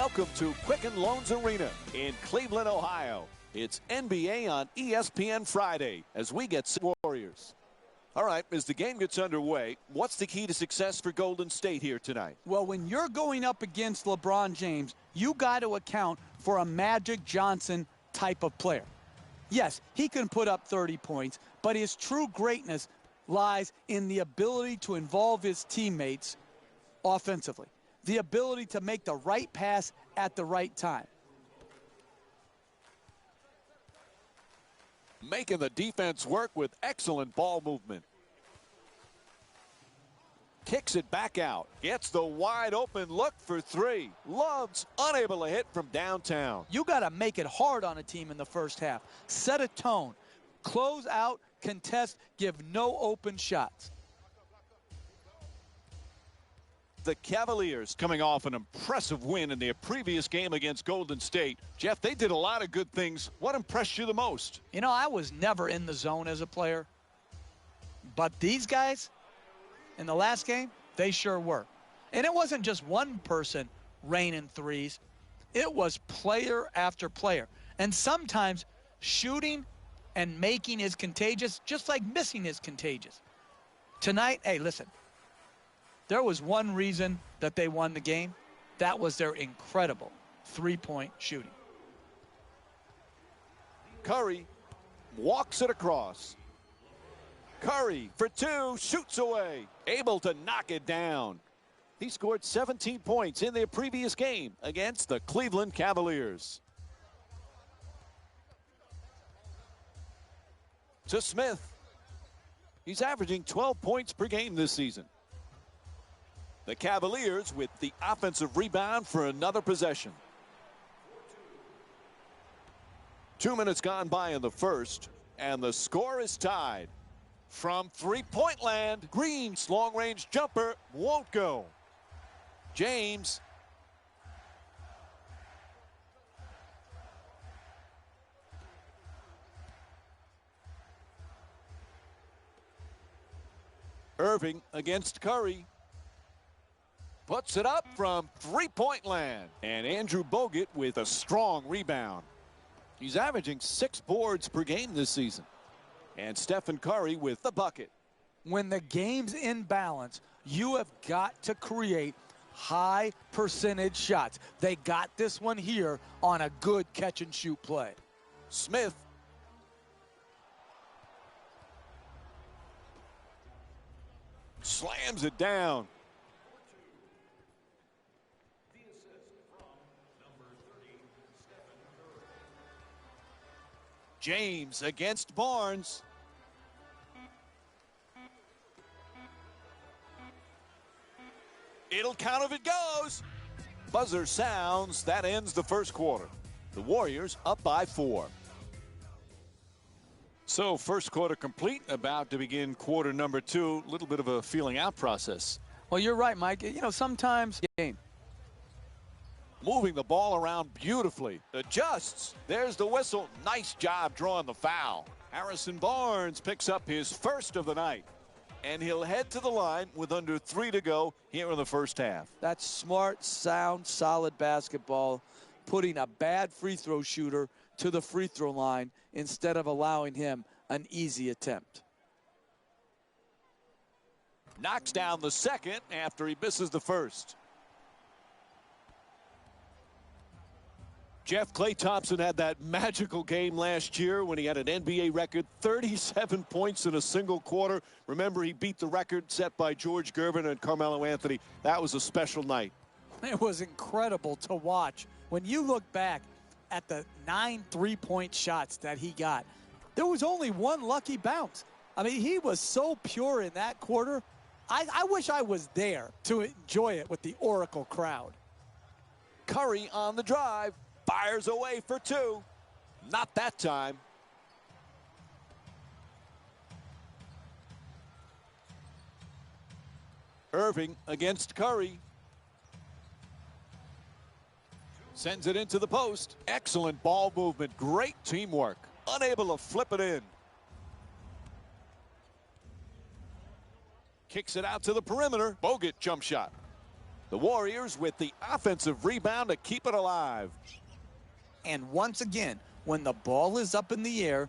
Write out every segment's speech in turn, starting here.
Welcome to Quicken Loans Arena in Cleveland, Ohio. It's NBA on ESPN Friday as we get Warriors. All right, as the game gets underway, what's the key to success for Golden State here tonight? Well, when you're going up against LeBron James, you got to account for a Magic Johnson type of player. Yes, he can put up 30 points, but his true greatness lies in the ability to involve his teammates offensively, the ability to make the right pass at the right time. Making the defense work with excellent ball movement. Kicks it back out. Gets the wide open look for three. Love's unable to hit from downtown. You got to make it hard on a team in the first half. Set a tone. Close out, contest, give no open shots. The Cavaliers coming off an impressive win in their previous game against Golden State. Jeff, they did a lot of good things. What impressed you the most? You know, I was never in the zone as a player. But these guys, in the last game, they sure were. And it wasn't just one person raining threes. It was player after player. And sometimes shooting and making is contagious, just like missing is contagious. Tonight, hey, listen. There was one reason that they won the game. That was their incredible three-point shooting. Curry walks it across. Curry for two, shoots away. Able to knock it down. He scored 17 points in their previous game against the Cleveland Cavaliers. To Smith. He's averaging 12 points per game this season. The Cavaliers with the offensive rebound for another possession. 2 minutes gone by in the first, and the score is tied. From three-point land, Green's long-range jumper won't go. James. Irving against Curry. Puts it up from three-point land. And Andrew Bogut with a strong rebound. He's averaging 6 boards per game this season. And Stephen Curry with the bucket. When the game's in balance, you have got to create high percentage shots. They got this one here on a good catch-and-shoot play. Smith. Slams it down. James against Barnes. It'll count if it goes. Buzzer sounds. That ends the first quarter. The Warriors up by 4. So first quarter complete. About to begin quarter number 2. A little bit of a feeling out process. Well, you're right, Mike. You know, sometimes game. Moving the ball around beautifully. Adjusts. There's the whistle. Nice job drawing the foul. Harrison Barnes picks up his first of the night. And he'll head to the line with under 3 to go here in the first half. That's smart, sound, solid basketball. Putting a bad free throw shooter to the free throw line instead of allowing him an easy attempt. Knocks down the second after he misses the first. Jeff, Klay Thompson had that magical game last year when he had an NBA record, 37 points in a single quarter. Remember, he beat the record set by George Gervin and Carmelo Anthony. That was a special night. It was incredible to watch. When you look back at the 9 3-point shots that he got, there was only one lucky bounce. I mean, he was so pure in that quarter. I wish I was there to enjoy it with the Oracle crowd. Curry on the drive. Fires away for 2. Not that time. Irving against Curry. Sends it into the post. Excellent ball movement. Great teamwork. Unable to flip it in. Kicks it out to the perimeter. Bogut jump shot. The Warriors with the offensive rebound to keep it alive. And once again, when the ball is up in the air,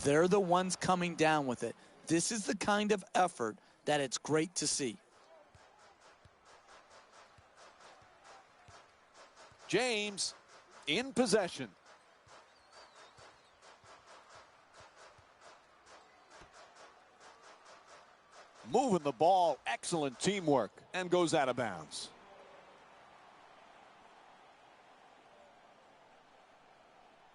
they're the ones coming down with it. This is the kind of effort that it's great to see. James in possession. Moving the ball, excellent teamwork, and goes out of bounds.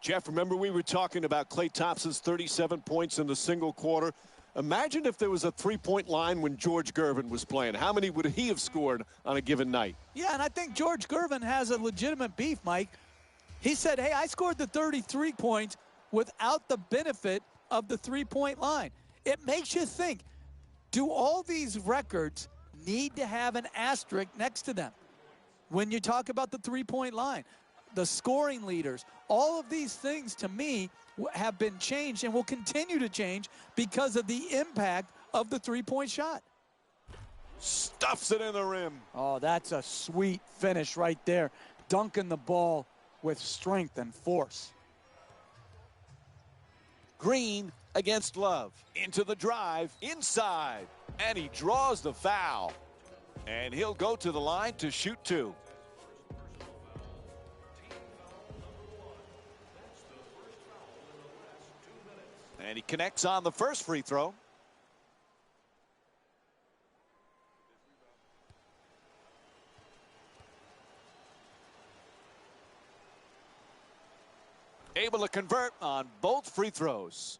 Jeff, remember we were talking about Klay Thompson's 37 points in the single quarter. Imagine if there was a three-point line when George Gervin was playing. How many would he have scored on a given night? Yeah, and I think George Gervin has a legitimate beef, Mike. He said, hey, I scored the 33 points without the benefit of the three-point line. It makes you think, do all these records need to have an asterisk next to them when you talk about the three-point line? The scoring leaders, all of these things to me have been changed and will continue to change because of the impact of the three-point shot. Stuffs it in the rim. Oh, that's a sweet finish right there. Dunking the ball with strength and force. Green against Love. Into the drive, inside. And he draws the foul. And he'll go to the line to shoot two. And he connects on the first free throw. Able to convert on both free throws.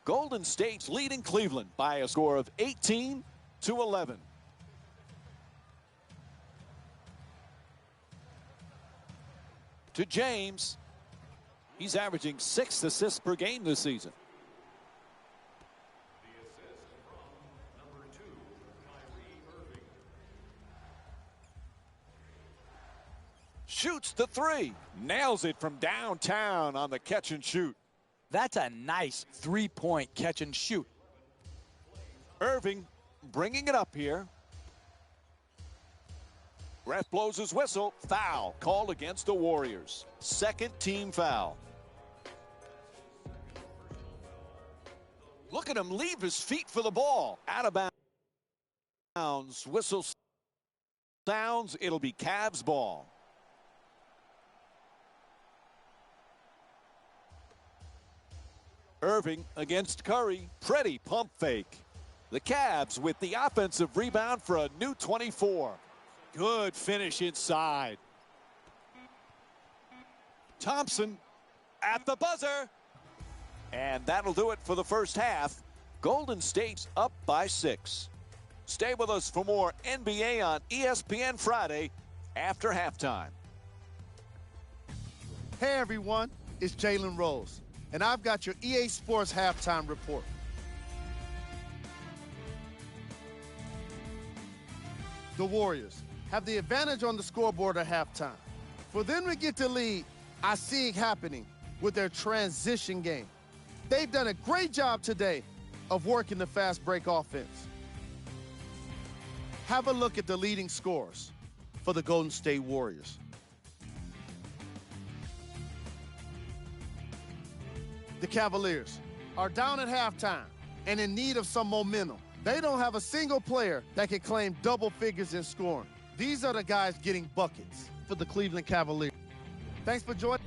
Golden State's leading Cleveland by a score of 18-11. To James. He's averaging 6 assists per game this season. Shoots the three. Nails it from downtown on the catch and shoot. That's a nice three-point catch and shoot. Irving bringing it up here. Ref blows his whistle. Foul called against the Warriors. Second team foul. Look at him leave his feet for the ball. Out of bounds. Whistle sounds. It'll be Cavs ball. Irving against Curry. Pretty pump fake. The Cavs with the offensive rebound for a new 24. Good finish inside. Thompson at the buzzer. And that'll do it for the first half. Golden State's up by 6. Stay with us for more NBA on ESPN Friday after halftime. Hey everyone, it's Jalen Rose, and I've got your EA Sports halftime report. The Warriors have the advantage on the scoreboard at halftime. For them to get the lead, I see it happening with their transition game. They've done a great job today of working the fast break offense. Have a look at the leading scorers for the Golden State Warriors. The Cavaliers are down at halftime and in need of some momentum. They don't have a single player that can claim double figures in scoring. These are the guys getting buckets for the Cleveland Cavaliers. Thanks for joining.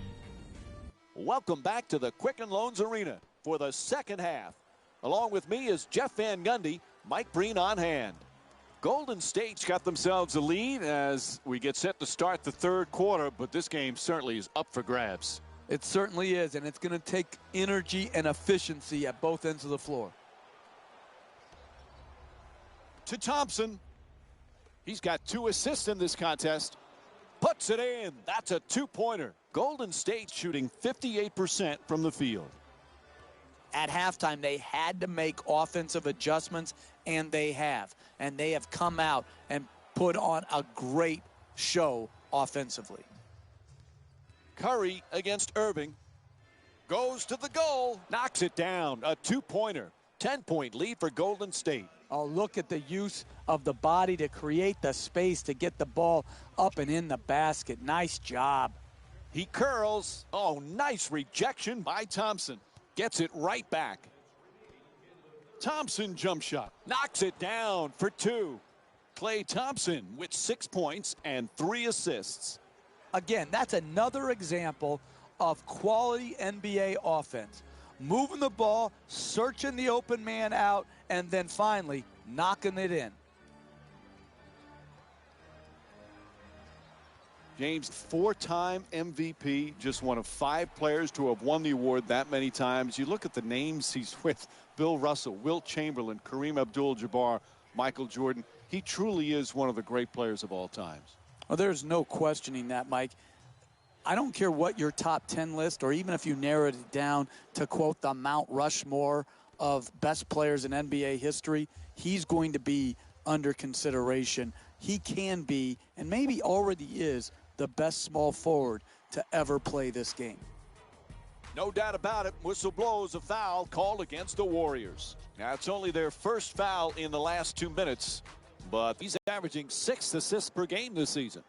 Welcome back to the Quicken Loans Arena for the second half. Along with me is Jeff Van Gundy, Mike Breen on hand. Golden State's got themselves a lead as we get set to start the third quarter, but this game certainly is up for grabs. It certainly is, and it's going to take energy and efficiency at both ends of the floor. To Thompson. He's got 2 assists in this contest. Puts it in. That's a 2-pointer. Golden State shooting 58% from the field. At halftime, they had to make offensive adjustments, and they have. And they have come out and put on a great show offensively. Curry against Irving. Goes to the goal. Knocks it down. A 2-pointer. 10-point lead for Golden State. Oh, look at the use of the body to create the space to get the ball up and in the basket. Nice job. He curls. Oh, nice rejection by Thompson. Gets it right back. Thompson jump shot. Knocks it down for two. Klay Thompson with 6 points and 3 assists. Again, that's another example of quality NBA offense. Moving the ball, searching the open man out, and then finally knocking it in. James, 4-time MVP, just one of 5 players to have won the award that many times. You look at the names he's with: Bill Russell, Wilt Chamberlain, Kareem Abdul-Jabbar, Michael Jordan. He truly is one of the great players of all times. Well, there's no questioning that, Mike. I don't care what your top 10 list, or even if you narrowed it down to quote the Mount Rushmore of best players in NBA history, he's going to be under consideration. He can be, and maybe already is, the best small forward to ever play this game. No doubt about it. Whistle blows a foul called against the Warriors. Now, it's only their first foul in the last 2 minutes, but he's averaging 6 assists per game this season.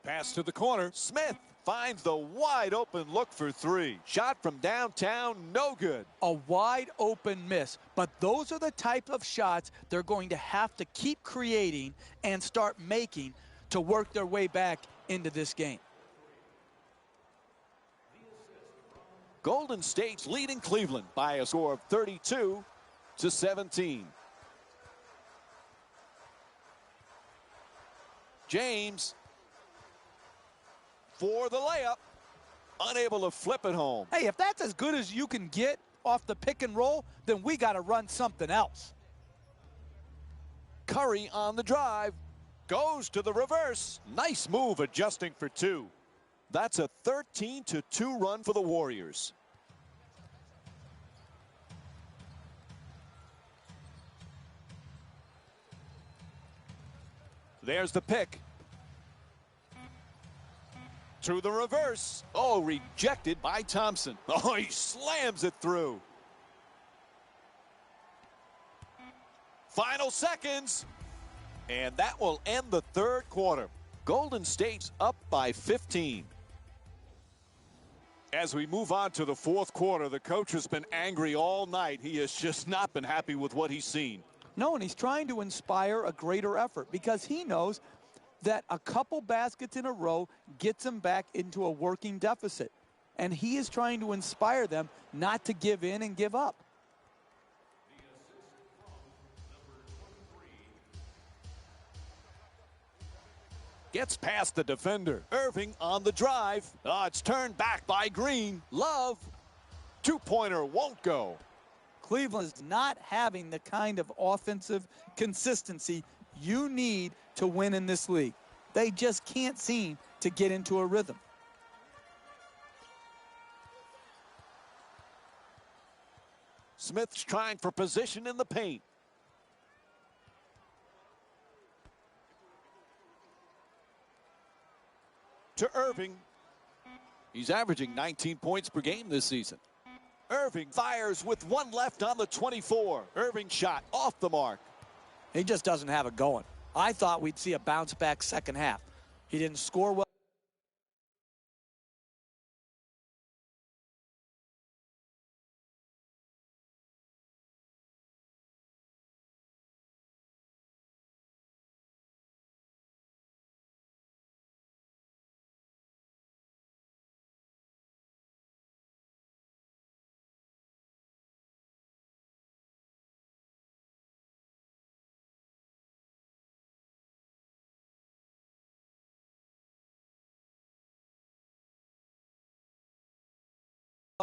Pass to the corner. Smith finds the wide open look for 3. Shot from downtown, no good. A wide open miss, but those are the type of shots they're going to have to keep creating and start making to work their way back into this game. Golden State's leading Cleveland by a score of 32-17. James for the layup, unable to flip it home. Hey, if that's as good as you can get off the pick and roll, then we got to run something else. Curry on the drive, goes to the reverse. Nice move, adjusting for 2. That's a 13-2 run for the Warriors. There's the pick. To the reverse. Oh, rejected by Thompson. Oh, he slams it through. Final seconds. And that will end the third quarter. Golden State's up by 15. As we move on to the fourth quarter, the coach has been angry all night. He has just not been happy with what he's seen. No, and he's trying to inspire a greater effort because he knows that a couple baskets in a row gets him back into a working deficit. And he is trying to inspire them not to give in and give up. Gets past the defender. Irving on the drive. Oh, it's turned back by Green. Love. Two-pointer won't go. Cleveland is not having the kind of offensive consistency you need to win in this league. They just can't seem to get into a rhythm. Smith's trying for position in the paint. To Irving. He's averaging 19 points per game this season. Irving fires with 1 left on the 24. Irving shot off the mark. He just doesn't have it going. I thought we'd see a bounce back second half. He didn't score well.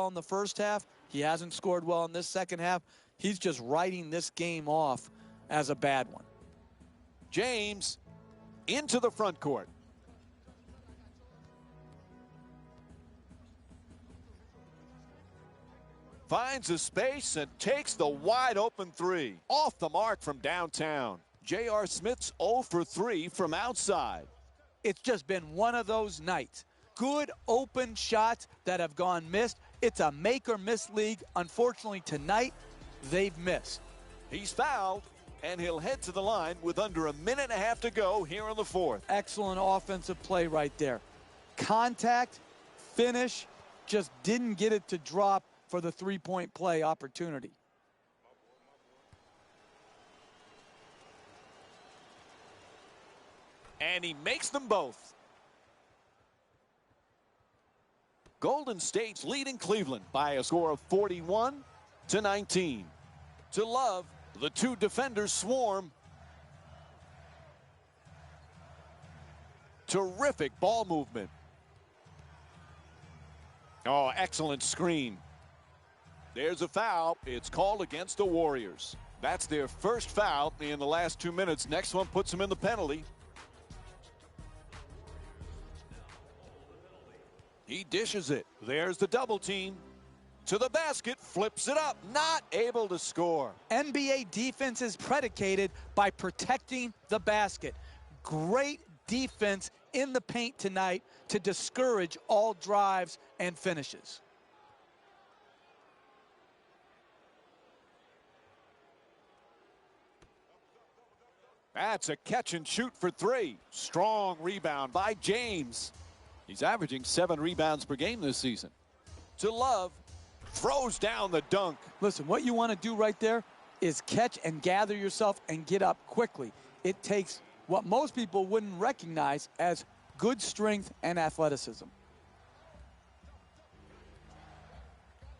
In the first half, he hasn't scored well in this second half. He's just writing this game off as a bad one. James into the front court. Finds a space and takes the wide open 3. Off the mark from downtown. J.R. Smith's 0 for 3 from outside. It's just been one of those nights. Good open shots that have gone missed. It's a make or miss league. Unfortunately, tonight, they've missed. He's fouled. And he'll head to the line with under a minute and a half to go here in the fourth. Excellent offensive play right there. Contact, finish, just didn't get it to drop for the three-point play opportunity. And he makes them both. Golden State's leading Cleveland by a score of 41-19. To Love, the two defenders swarm. Terrific ball movement. Oh, excellent screen. There's a foul. It's called against the Warriors. That's their first foul in the last 2 minutes. Next one puts them in the penalty. He dishes it. There's the double team. To the basket, flips it up, not able to score. NBA defense is predicated by protecting the basket. Great defense in the paint tonight to discourage all drives and finishes. That's a catch and shoot for three. Strong rebound by James. He's averaging 7 rebounds per game this season. To Love. Throws down the dunk. Listen, what you want to do right there is catch and gather yourself and get up quickly. It takes what most people wouldn't recognize as good strength and athleticism.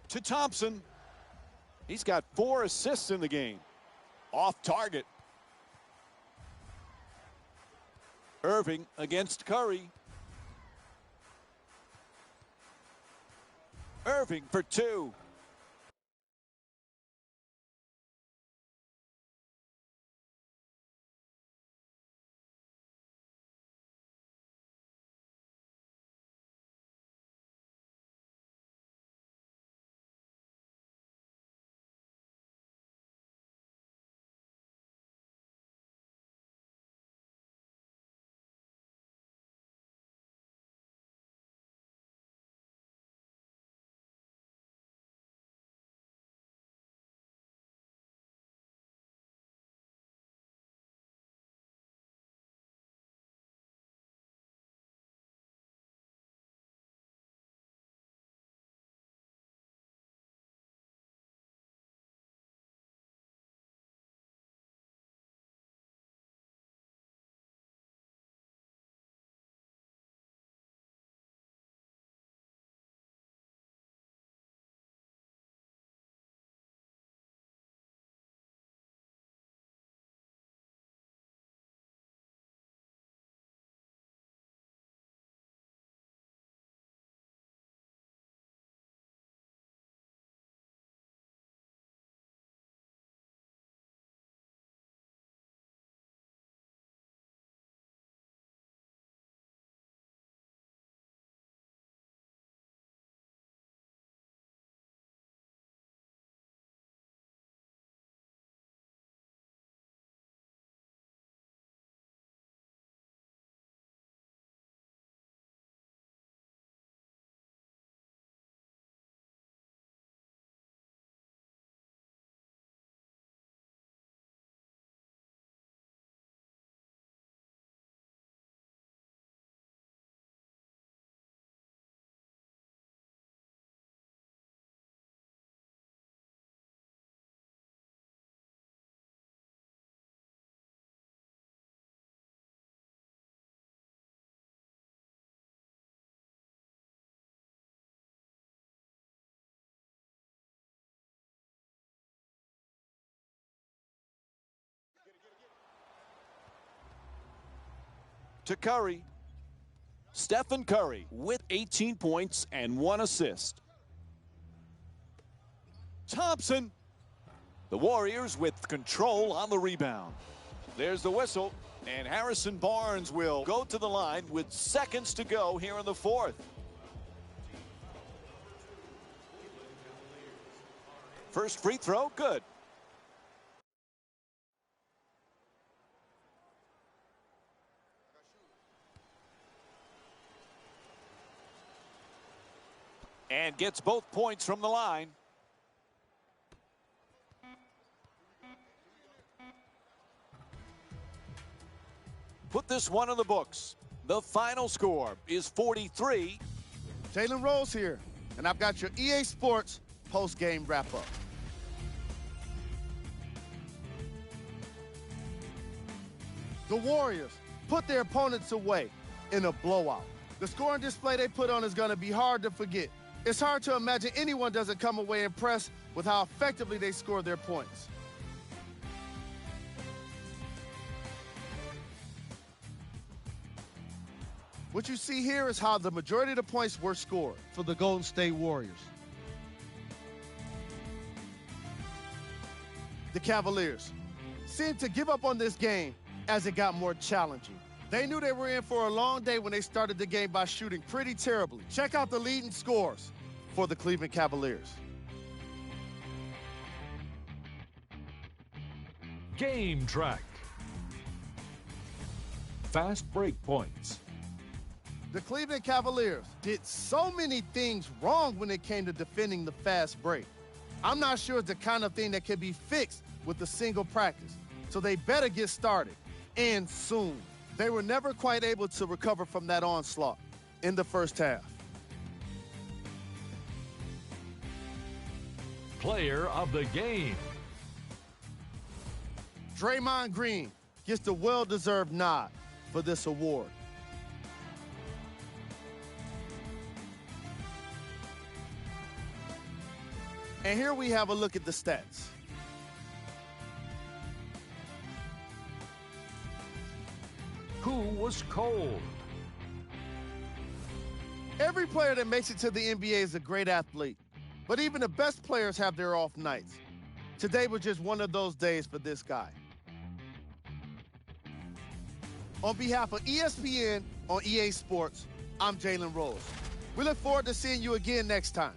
To Thompson. He's got 4 assists in the game. Off target. Irving against Curry. Irving for 2. To Curry. Stephen Curry with 18 points and 1 assist. Thompson. The Warriors with control on the rebound. There's the whistle, and Harrison Barnes will go to the line with seconds to go here in the fourth. First free throw, good. And gets both points from the line. put this one in the books. The final score is 43. Jalen Rose here, and I've got your EA Sports post-game wrap-up. The Warriors put their opponents away in a blowout. The scoring display they put on is going to be hard to forget. It's hard to imagine anyone doesn't come away impressed with how effectively they scored their points. What you see here is how the majority of the points were scored for the Golden State Warriors. The Cavaliers seemed to give up on this game as it got more challenging. They knew they were in for a long day when they started the game by shooting pretty terribly. Check out the leading scores for the Cleveland Cavaliers. Game track. Fast break points. The Cleveland Cavaliers did so many things wrong when it came to defending the fast break. I'm not sure it's the kind of thing that can be fixed with a single practice, so they better get started, and soon. They were never quite able to recover from that onslaught in the first half. Player of the game. Draymond Green gets the well-deserved nod for this award. And here we have a look at the stats. Who was cold? Every player that makes it to the NBA is a great athlete, but even the best players have their off nights. Today was just one of those days for this guy. On behalf of ESPN on EA Sports, I'm Jalen Rose. We look forward to seeing you again next time.